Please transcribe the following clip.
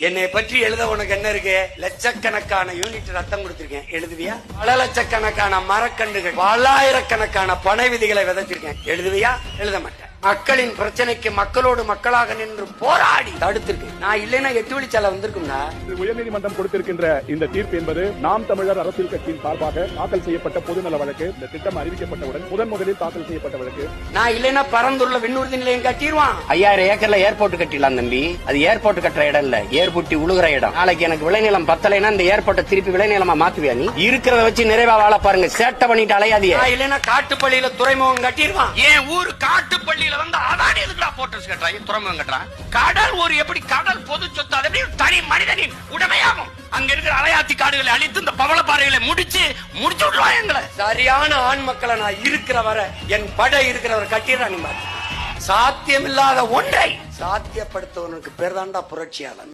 என்னை பற்றி எழுத உனக்கு என்ன இருக்கு? லட்சக்கணக்கான யூனிட் ரத்தம் கொடுத்திருக்கேன், எழுதுவியா? பல லட்சக்கணக்கான மரக்கன்றுகள், பல்லாயிரக்கணக்கான பனை விதிகளை விதைச்சிருக்கேன், எழுதுவியா? எழுத மாட்டேன். மக்களின் பிரச்சனைக்கு மக்களோடு மக்களாக நின்று போராடி தடுத்திருக்கேன். நான் இல்லைன்னா 8 வழிச்சாலை வந்திருக்கும்னா. உயர்நீதிமன்றம் கொடுத்திருக்கின்ற இந்த தீர்ப்பு என்பது நாம் தமிழர் அரசியல் கட்சியின் சார்பாக தாக்கல் செய்யப்பட்ட பொதுநல வழக்கு. இந்த திட்டம் அறிவிக்கப்பட்டவுடன் முதலில் தாக்கல் செய்யப்பட்ட வழக்கு. நான் இல்லைன்னா பரந்துள்ள விண்ணூர்தி நிலையம் கட்டிடுவான். 5000 ஏக்கர்ல ஏர்போர்ட் கட்டிடலாம் தம்பி. அது ஏர்போர்ட் கட்டுற இடம் இல்ல, ஏர்போர்ட்டி உழுகிற இடம். நாளைக்கு எனக்கு விளைநிலம் பத்தலைன்னா இந்த ஏர்போர்ட்டை திருப்பி விளைநிலமா மாத்துவியா நீ? இருக்கிறத வச்சு நிறைவா வாழ பாருங்க. சேட்டை பண்ணிட்டு அலையாதியா? இல்லைன்னா காட்டுப்பள்ளியில துறைமுகம் கட்டிடுவான். என் ஊர் காட்டுப்பள்ளியில வந்து அதானி எதுக்குடா போர்ட்டஸ் கட்டுறாங்க, துறைமுகம் கட்டுறான். கடல் ஒரு எப்படி கடல் பொது சொத்து, அது எப்படி தனி மனிதனின் உடமையாகும்? அங்க இருக்கிற அலையாத்தி காடுகளை அழித்து இந்த பவளப்பாறைகளை முடிச்சு விடுவாங்க எங்களை. சரியான ஆண் மக்களை நான் இருக்கிற வரை என் படை இருக்கிறவர் கட்டிடுறாங்க. சாத்தியமில்லாத ஒன்றை சாத்தியப்படுத்துவனுக்கு பேர் தான்டா புரட்சியாளன்.